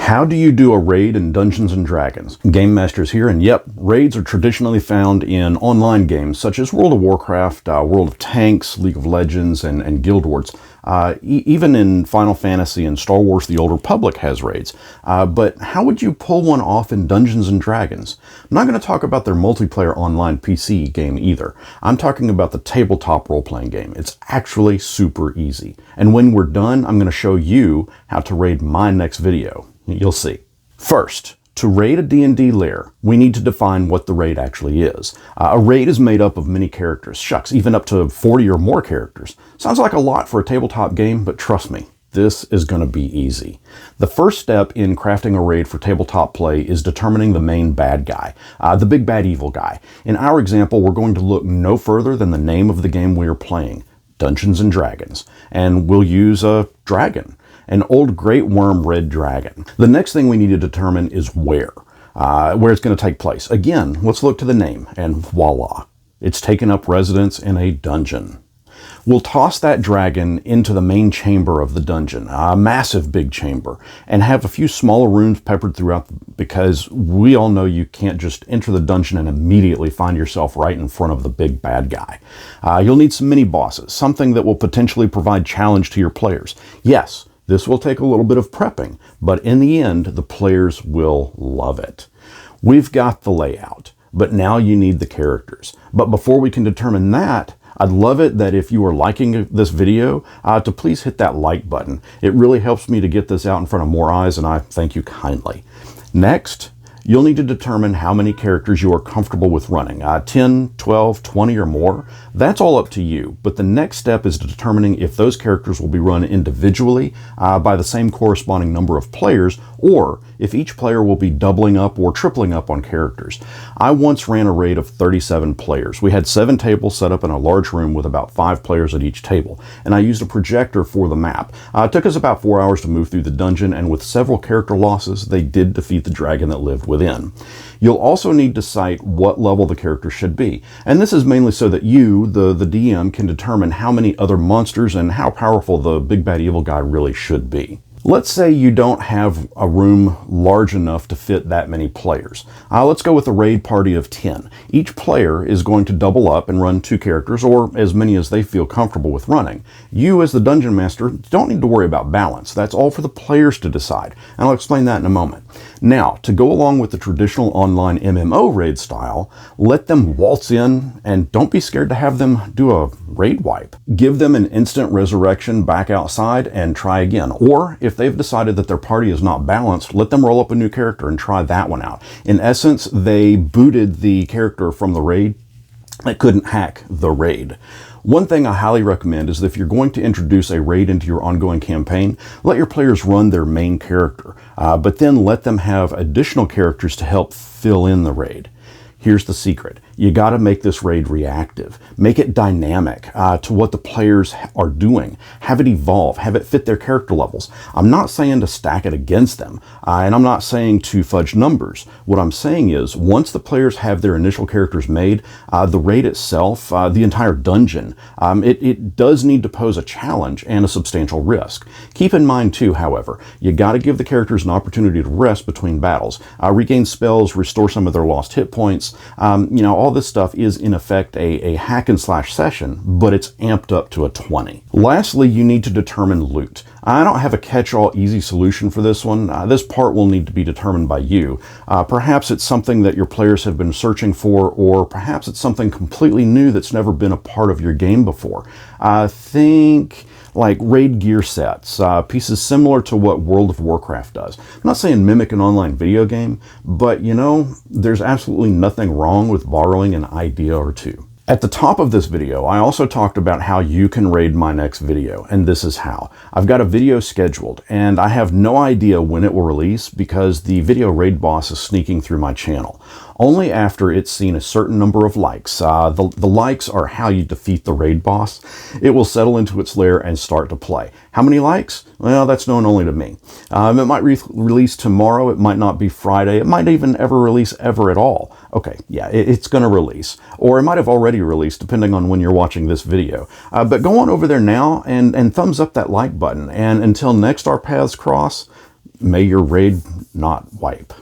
How do you do a raid in Dungeons & Dragons? GameMasters here, and yep, raids are traditionally found in online games such as World of Warcraft, World of Tanks, League of Legends, and Guild Wars. Even in Final Fantasy and Star Wars The Old Republic has raids. But how would you pull one off in Dungeons & Dragons? I'm not going to talk about their multiplayer online PC game either. I'm talking about the tabletop role-playing game. It's actually super easy. And when we're done, I'm going to show you how to raid my next video. You'll see. First, to raid a D&D lair, we need to define what the raid actually is. A raid is made up of many characters. Shucks, even up to 40 or more characters. Sounds like a lot for a tabletop game, but trust me, this is going to be easy. The first step in crafting a raid for tabletop play is determining the main bad guy, the big bad evil guy. In our example, we're going to look no further than the name of the game we are playing, Dungeons & Dragons, and we'll use a dragon. An old great worm red dragon. The next thing we need to determine is where it's going to take place. Again, let's look to the name, and voila, it's taken up residence in a dungeon. We'll toss that dragon into the main chamber of the dungeon, a massive big chamber, and have a few smaller rooms peppered throughout because we all know you can't just enter the dungeon and immediately find yourself right in front of the big bad guy. You'll need some mini bosses, something that will potentially provide challenge to your players. Yes, this will take a little bit of prepping, but in the end, the players will love it. We've got the layout, but now you need the characters. But before we can determine that, I'd love it that if you are liking this video, to please hit that like button. It really helps me to get this out in front of more eyes, and I thank you kindly. Next, you'll need to determine how many characters you are comfortable with running. 10, 12, 20 or more. That's all up to you. But the next step is determining if those characters will be run individually by the same corresponding number of players, or if each player will be doubling up or tripling up on characters. I once ran a raid of 37 players. We had 7 tables set up in a large room with about 5 players at each table, and I used a projector for the map. It took us about 4 hours to move through the dungeon, and with several character losses, they did defeat the dragon that lived within. You'll also need to cite what level the character should be, and this is mainly so that you, the DM, can determine how many other monsters and how powerful the big bad evil guy really should be. Let's say you don't have a room large enough to fit that many players. Let's go with a raid party of 10. Each player is going to double up and run 2 characters, or as many as they feel comfortable with running. You, as the dungeon master, don't need to worry about balance. That's all for the players to decide, and I'll explain that in a moment. Now, to go along with the traditional online MMO raid style, let them waltz in, and don't be scared to have them do a raid wipe. Give them an instant resurrection back outside and try again. Or, if they've decided that their party is not balanced, let them roll up a new character and try that one out. In essence, they booted the character from the raid that couldn't hack the raid. One thing I highly recommend is that if you're going to introduce a raid into your ongoing campaign, let your players run their main character, but then let them have additional characters to help fill in the raid. Here's the secret. You got to make this raid reactive. Make it dynamic to what the players are doing. Have it evolve. Have it fit their character levels. I'm not saying to stack it against them, and I'm not saying to fudge numbers. What I'm saying is, once the players have their initial characters made, the raid itself, the entire dungeon, it does need to pose a challenge and a substantial risk. Keep in mind too, however, you got to give the characters an opportunity to rest between battles, regain spells, restore some of their lost hit points. All this stuff is in effect a hack and slash session, but it's amped up to a 20. Lastly, you need to determine loot. I don't have a catch-all easy solution for this one. This part will need to be determined by you. Perhaps it's something that your players have been searching for, or perhaps it's something completely new that's never been a part of your game before. Think like raid gear sets, pieces similar to what World of Warcraft does. I'm not saying mimic an online video game, but there's absolutely nothing wrong with borrowing an idea or two. At the top of this video, I also talked about how you can raid my next video, and this is how. I've got a video scheduled, and I have no idea when it will release because the video raid boss is sneaking through my channel. Only after it's seen a certain number of likes, the likes are how you defeat the raid boss, it will settle into its lair and start to play. How many likes? Well, that's known only to me. It might release tomorrow, it might not be Friday, it might even ever release ever at all. Okay, yeah, it's going to release. Or it might have already released, depending on when you're watching this video. But go on over there now and thumbs up that like button. And until next our paths cross, may your raid not wipe.